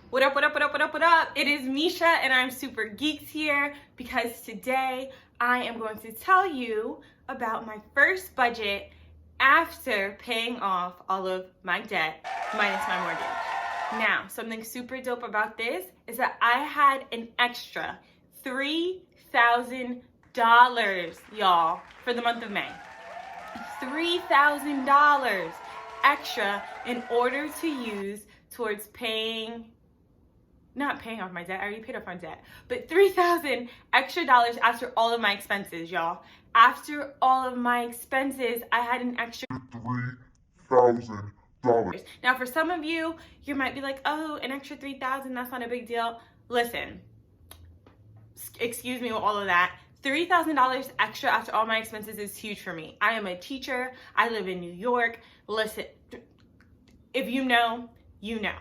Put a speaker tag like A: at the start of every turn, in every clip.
A: What up, what up, what up, what up, what up? It is Misha and I'm super geeked here because today I am going to tell you about my first budget after paying off all of my debt minus my mortgage. Now, something super dope about this is that I had an extra $3,000, y'all, for the month of May. $3,000 extra in order to use towards not paying off my debt. I already paid off my debt, but $3,000 extra after all of my expenses, y'all. After all of my expenses, I had an extra $3,000. Now, for some of you, you might be like, oh, an extra $3,000, that's not a big deal. Listen, excuse me with all of that. $3,000 extra after all my expenses is huge for me. I am a teacher. I live in New York. Listen, if you know, you know.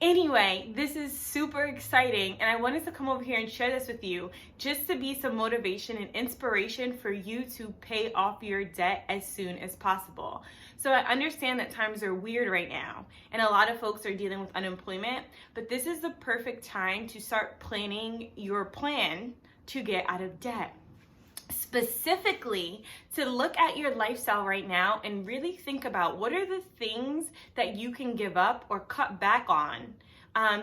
A: Anyway, this is super exciting, and I wanted to come over here and share this with you just to be some motivation and inspiration for you to pay off your debt as soon as possible. So I understand that times are weird right now, and a lot of folks are dealing with unemployment, but this is the perfect time to start planning your plan to get out of debt. Specifically, to look at your lifestyle right now and really think about what are the things that you can give up or cut back on,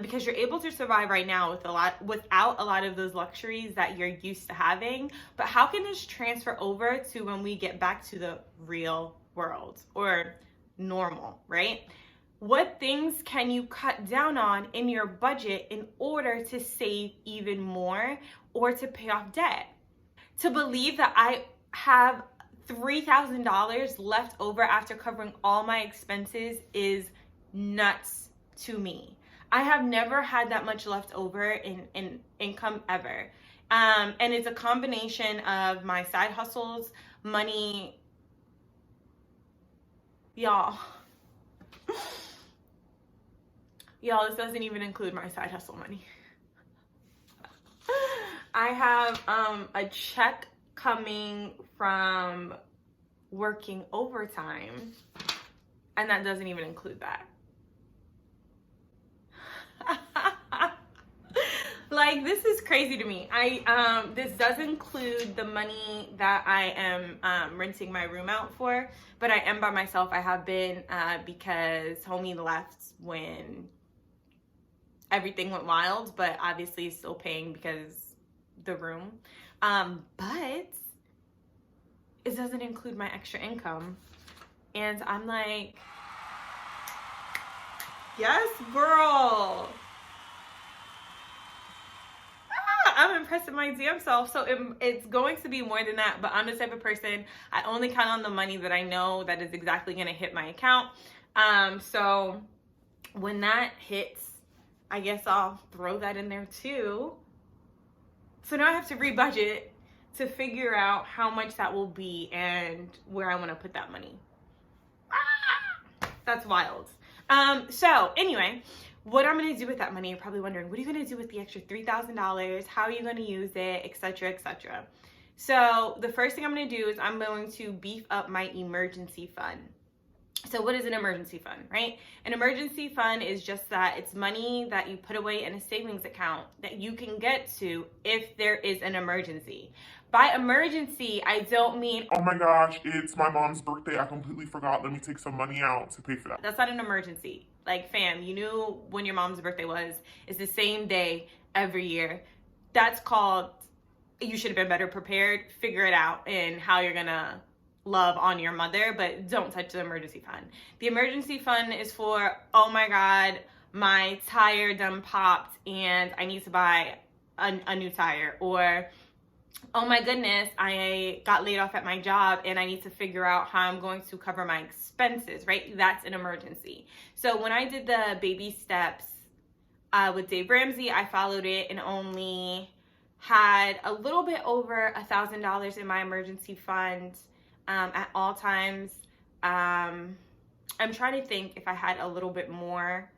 A: because you're able to survive right now without a lot of those luxuries that you're used to having. But how can this transfer over to when we get back to the real world or normal, right? What things can you cut down on in your budget in order to save even more or to pay off debt? To believe that I have $3,000 left over after covering all my expenses is nuts to me. I have never had that much left over in income ever. And it's a combination of my side hustles, money, y'all. Y'all, this doesn't even include my side hustle money. I have a check coming from working overtime, and that doesn't even include that. Like, this is crazy to me. This does include the money that I am renting my room out for, but I am by myself. I have been because homie left when everything went wild, but obviously still paying because the room, but it doesn't include my extra income, and I'm like, yes, girl. I'm impressed with my damn self. So it's going to be more than that, but I'm the type of person, I only count on the money that I know that is exactly going to hit my account. So when that hits, I guess I'll throw that in there too. So now I have to rebudget to figure out how much that will be and where I want to put that money. That's wild. So anyway, what I'm going to do with that money, you're probably wondering, what are you going to do with the extra $3,000? How are you going to use it, etc., etc. So the first thing I'm going to do is I'm going to beef up my emergency fund. So what is an emergency fund, right? An emergency fund is just that. It's money that you put away in a savings account that you can get to if there is an emergency. By emergency, I don't mean,
B: oh my gosh, it's my mom's birthday, I completely forgot, let me take some money out to pay for that.
A: That's not an emergency. Like, fam, you knew when your mom's birthday was. It's the same day every year. That's called, you should have been better prepared. Figure it out and how you're gonna love on your mother, but don't touch the emergency fund. The emergency fund is for, oh my God, my tire done popped and I need to buy a new tire, or oh my goodness, I got laid off at my job and I need to figure out how I'm going to cover my expenses, right? That's an emergency. So when I did the baby steps with Dave Ramsey, I followed it and only had a little bit over $1,000 in my emergency fund at all times. I'm trying to think if I had a little bit more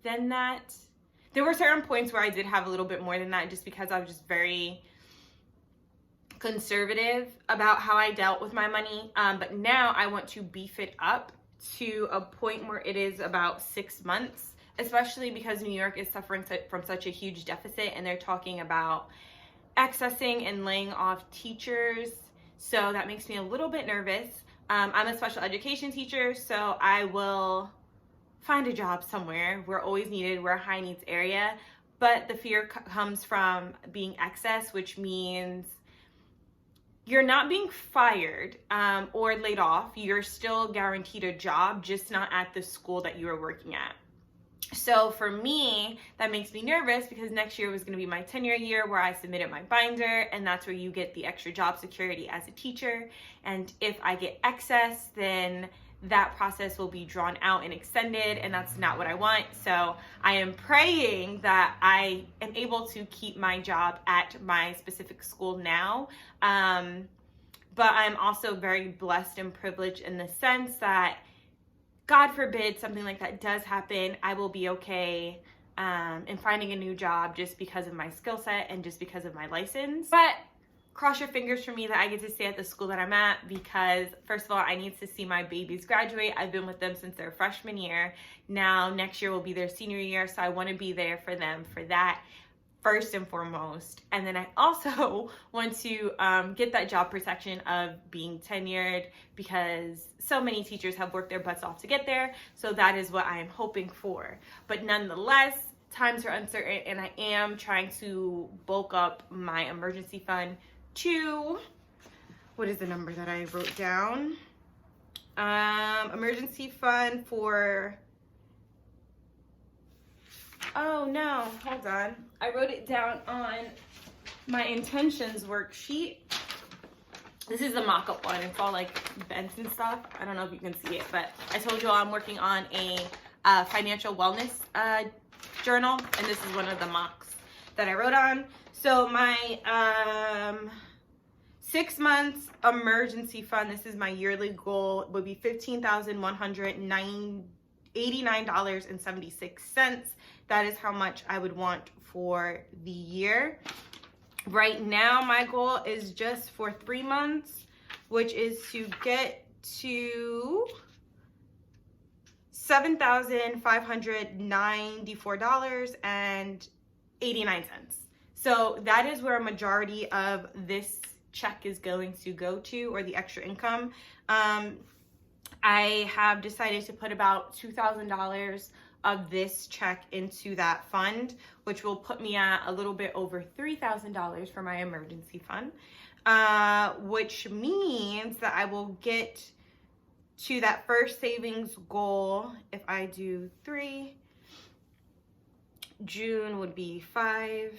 A: than that. There were certain points where I did have a little bit more than that just because I was just very conservative about how I dealt with my money. But now I want to beef it up to a point where it is about 6 months especially because New York is suffering from such a huge deficit, and they're talking about accessing and laying off teachers. So that makes me a little bit nervous. I'm a special education teacher, so I will find a job somewhere. We're always needed. We're a high needs area. But the fear comes from being excess, which means you're not being fired or laid off. You're still guaranteed a job, just not at the school that you were working at. So for me, that makes me nervous because next year was going to be my tenure year where I submitted my binder, and that's where you get the extra job security as a teacher. And if I get excess, then that process will be drawn out and extended, and that's not what I want. So I am praying that I am able to keep my job at my specific school now. But I'm also very blessed and privileged in the sense that, God forbid something like that does happen, I will be okay in finding a new job just because of my skill set and just because of my license. But cross your fingers for me that I get to stay at the school that I'm at, because first of all, I need to see my babies graduate. I've been with them since their freshman year. Now next year will be their senior year, so I want to be there for them for that first and foremost. And then I also want to get that job protection of being tenured, because so many teachers have worked their butts off to get there. So that is what I am hoping for. But nonetheless, times are uncertain, and I am trying to bulk up my emergency fund to, what is the number that I wrote down? Emergency fund for, oh no, hold on. I wrote it down on my intentions worksheet. This is the mock-up one. It's all like bents and stuff. I don't know if you can see it, but I told you all I'm working on a financial wellness journal, and this is one of the mocks that I wrote on. So my 6 months emergency fund, this is my yearly goal, would be $15,189.76. That is how much I would want for the year. Right now, my goal is just for 3 months, which is to get to $7,594.89. So that is where a majority of this check is going to go to, or the extra income. I have decided to put about $2,000 of this check into that fund, which will put me at a little bit over $3,000 for my emergency fund, which means that I will get to that first savings goal. If I do 3, June would be 5,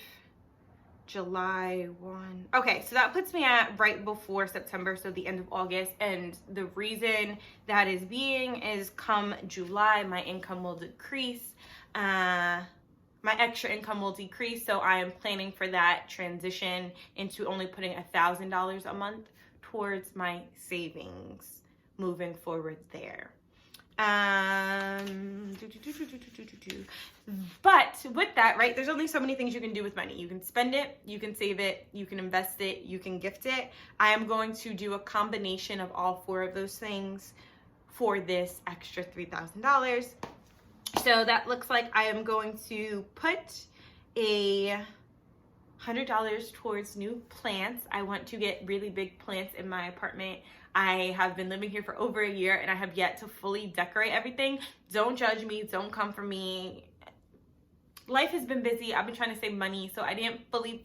A: July 1. Okay, so that puts me at right before September, so the end of August. And the reason that is being is come July, my income will decrease. My extra income will decrease, so I am planning for that transition into only putting $1,000 a month towards my savings moving forward there. But with that, right, there's only so many things you can do with money. You can spend it, you can save it, you can invest it, you can gift it. I am going to do a combination of all 4 of those things for this extra $3,000. So that looks like I am going to put $100 towards new plants. I want to get really big plants in my apartment. I have been living here for over a year, and I have yet to fully decorate everything. Don't judge me. Don't come for me. Life has been busy. I've been trying to save money, so I didn't fully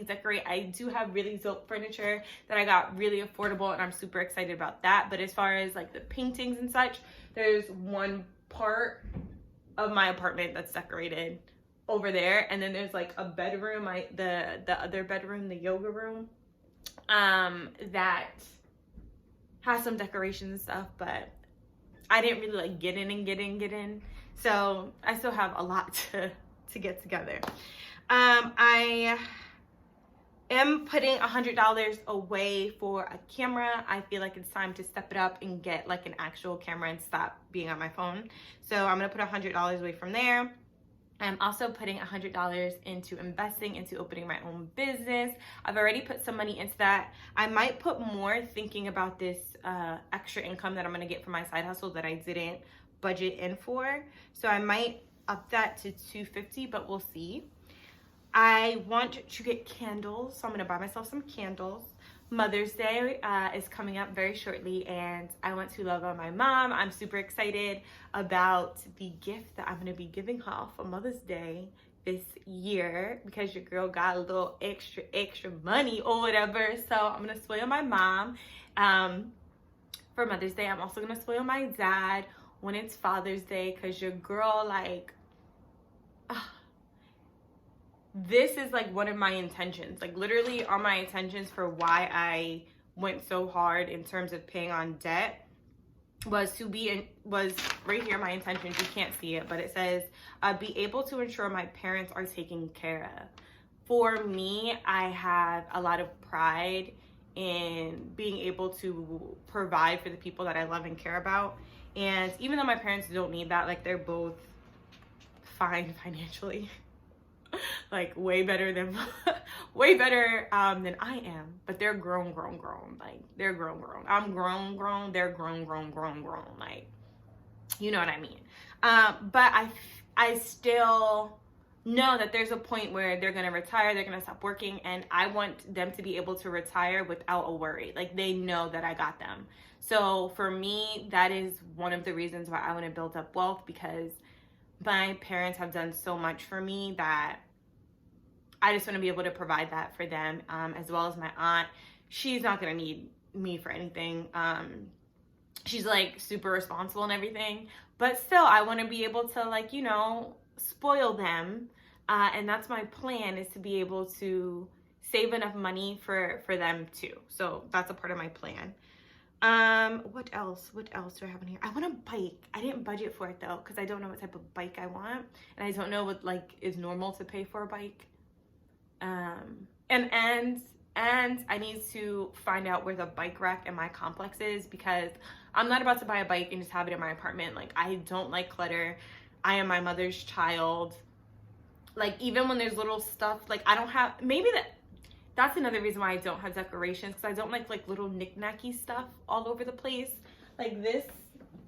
A: decorate. I do have really dope furniture that I got really affordable, and I'm super excited about that. But as far as like the paintings and such, there's one part of my apartment that's decorated over there, and then there's like a bedroom, the other bedroom, the yoga room, that has some decorations and stuff, but I didn't really like get in. So I still have a lot to get together. I am putting $100 away for a camera. I feel like it's time to step it up and get like an actual camera and stop being on my phone. So I'm gonna put $100 away from there. I'm also putting $100 into investing, into opening my own business. I've already put some money into that. I might put more, thinking about this extra income that I'm gonna get from my side hustle that I didn't budget in for. So I might up that to $250, but we'll see. I want to get candles, so I'm gonna buy myself some candles. Mother's Day is coming up very shortly, and I want to love on my mom. I'm super excited about the gift that I'm gonna be giving her for Mother's Day this year, because your girl got a little extra money or whatever. So I'm gonna spoil my mom for Mother's Day. I'm also gonna spoil my dad when it's Father's Day, because your girl, like, this is like one of my intentions, like literally on my intentions for why I went so hard in terms of paying on debt was right here. My intentions, you can't see it, but it says be able to ensure my parents are taken care of. For me, I have a lot of pride in being able to provide for the people that I love and care about. And even though my parents don't need that, like, they're both fine financially. Like way better than I am, but they're grown. Like, they're grown. I'm grown. They're grown. Like, you know what I mean? But I still know that there's a point where they're gonna retire, they're gonna stop working, and I want them to be able to retire without a worry. Like, they know that I got them. So for me, that is one of the reasons why I want to build up wealth, because my parents have done so much for me that I just want to be able to provide that for them, as well as my aunt. She's not going to need me for anything. She's like super responsible and everything, but still I want to be able to, like, you know, spoil them. And that's my plan, is to be able to save enough money for them too. So that's a part of my plan. What else do I have in here? I want a bike. I didn't budget for it though, because I don't know what type of bike I want, and I don't know what, like, is normal to pay for a bike. And I need to find out where the bike rack in my complex is, because I'm not about to buy a bike and just have it in my apartment. Like, I don't like clutter. I am my mother's child. Like, even when there's little stuff, like, I don't have, maybe that's another reason why I don't have decorations, because I don't like little knick-knacky stuff all over the place. Like, this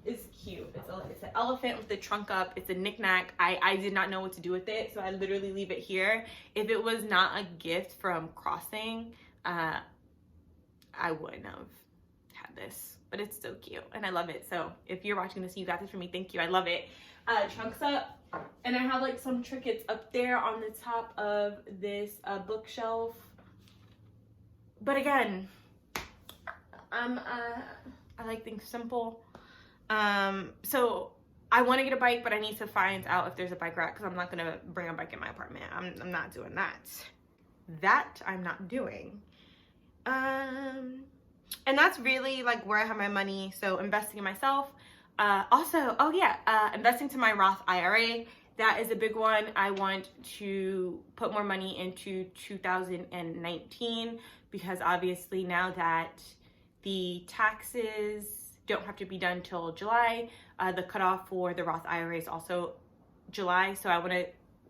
A: is cute. It's an elephant with the trunk up. It's a knick-knack. I did not know what to do with it, so I literally leave it here. If it was not a gift from Crossing, I wouldn't have had this, but it's so cute and I love it. So if you're watching this and you got this for me, thank you. I love it. Trunks up, and I have like some trinkets up there on the top of this bookshelf. But again, I like things simple. So I want to get a bike, but I need to find out if there's a bike rack, because I'm not going to bring a bike in my apartment. I'm not doing that. That I'm not doing. And that's really like where I have my money. So investing in myself. Also, investing to my Roth IRA. That is a big one. I want to put more money into 2019, because obviously now that the taxes don't have to be done till July, the cutoff for the Roth IRA is also July. So I want to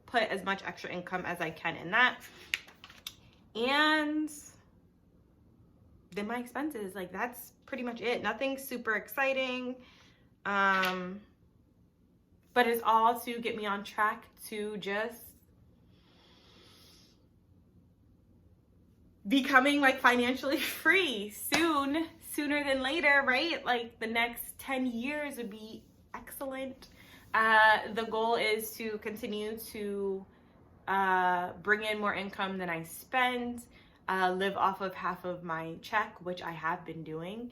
A: put as much extra income as I can in that. And then my expenses, like, that's pretty much it. Nothing super exciting. But it's all to get me on track to just becoming like financially free sooner than later, right? Like, the next 10 years would be excellent. The goal is to continue to bring in more income than I spend, live off of half of my check, which I have been doing,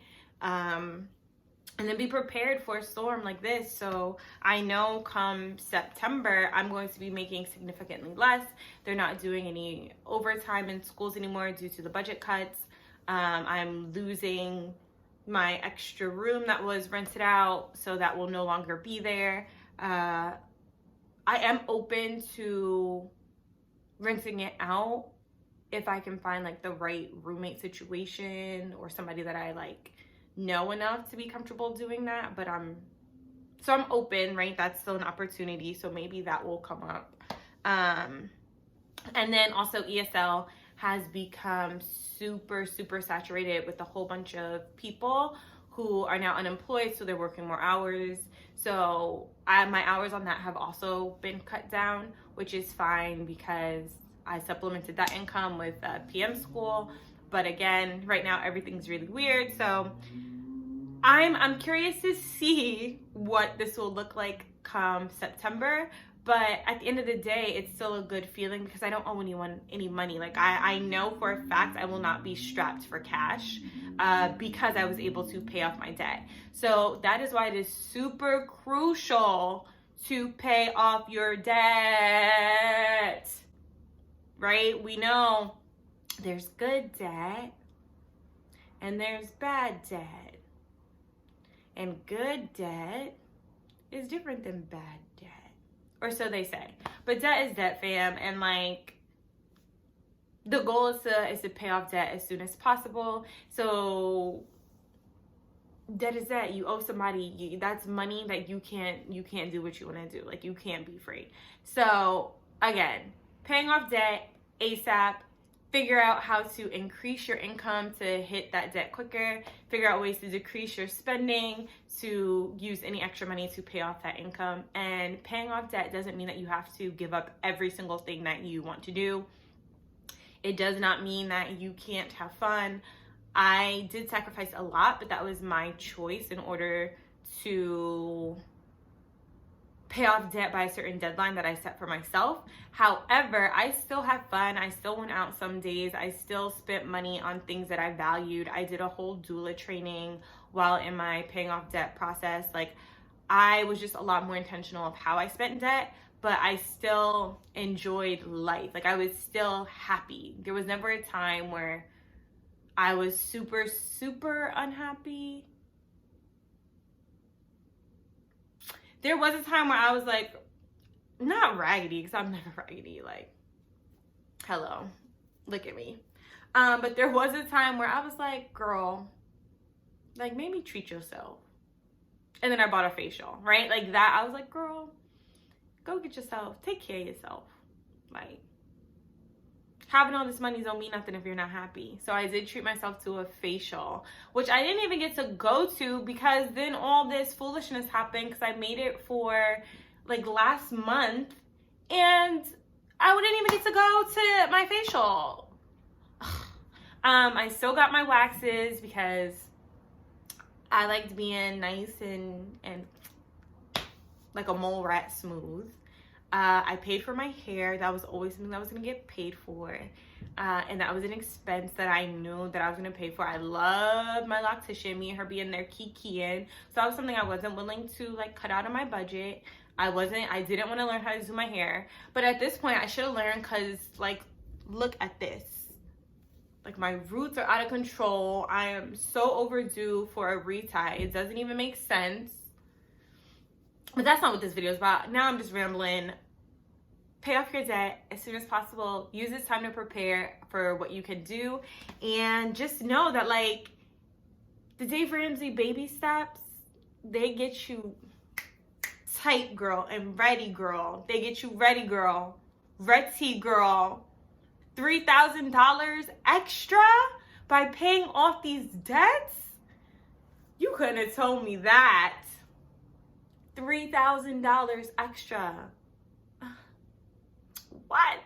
A: and then be prepared for a storm like this. So I know come September, I'm going to be making significantly less. They're not doing any overtime in schools anymore due to the budget cuts. I'm losing my extra room that was rented out, so that will no longer be there. I am open to renting it out if I can find like the right roommate situation, or somebody that I like know enough to be comfortable doing that. But I'm open, right? That's still an opportunity, so maybe that will come up. And then also ESL has become super saturated with a whole bunch of people who are now unemployed, so they're working more hours. So my hours on that have also been cut down, which is fine because I supplemented that income with PM school. But again, right now everything's really weird. So I'm curious to see what this will look like come September. But at the end of the day, it's still a good feeling because I don't owe anyone any money. Like I know for a fact I will not be strapped for cash because I was able to pay off my debt. So that is why it is super crucial to pay off your debt, right? We know there's good debt and there's bad debt. And good debt is different than bad debt. Or so they say. But debt is debt, fam. And like, the goal is to pay off debt as soon as possible. So debt is debt. You owe somebody, that's money that you can't do what you want to do. Like, you can't be free. So again, paying off debt ASAP. Figure out how to increase your income to hit that debt quicker. Figure out ways to decrease your spending, to use any extra money to pay off that income. And paying off debt doesn't mean that you have to give up every single thing that you want to do. It does not mean that you can't have fun. I did sacrifice a lot, but that was my choice in order to pay off debt by a certain deadline that I set for myself. However, I still had fun. I still went out some days. I still spent money on things that I valued. I did a whole doula training while in my paying off debt process. Like, I was just a lot more intentional of how I spent debt, but I still enjoyed life. Like, I was still happy. There was never a time where I was super, super unhappy. There was a time where I was like, not raggedy, because I'm never raggedy, like, hello, look at me. But there was a time where I was like, girl, like, maybe treat yourself. And then I bought a facial, right? Like that, I was like, girl, go get yourself, take care of yourself. Like, having all this money don't mean nothing if you're not happy. So I did treat myself to a facial, which I didn't even get to go to because then all this foolishness happened because I made it for like last month and I wouldn't even get to go to my facial. I still got my waxes because I liked being nice and like a mole rat smooth. I paid for my hair. That was always something that I was going to get paid for. And that was an expense that I knew that I was going to pay for. I love my loctician, me and her being there kikiing. So that was something I wasn't willing to like cut out of my budget. I didn't want to learn how to do my hair. But at this point, I should have learned because like, look at this. Like, my roots are out of control. I am so overdue for a retie. It doesn't even make sense. But that's not what this video is about. Now I'm just rambling. Pay off your debt as soon as possible. Use this time to prepare for what you can do. And just know that, like, the Dave Ramsey baby steps, they get you tight, girl, and ready, girl. They get you ready, girl. Ready, girl. $3,000 extra by paying off these debts? You couldn't have told me that. $3,000 extra. What?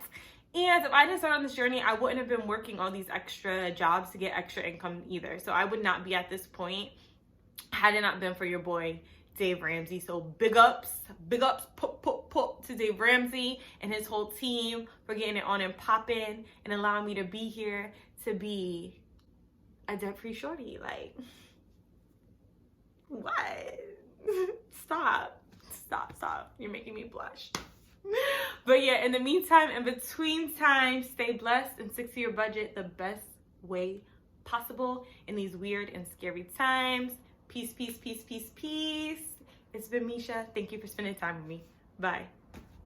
A: And if I didn't start on this journey, I wouldn't have been working all these extra jobs to get extra income either. So I would not be at this point had it not been for your boy, Dave Ramsey. So big ups, pop to Dave Ramsey and his whole team for getting it on and popping and allowing me to be here to be a debt-free shorty. Like, what? Stop. You're making me blush. But yeah, in the meantime, in between time, stay blessed and stick to your budget the best way possible in these weird and scary times. Peace. It's been Miesha. Thank you for spending time with me. Bye.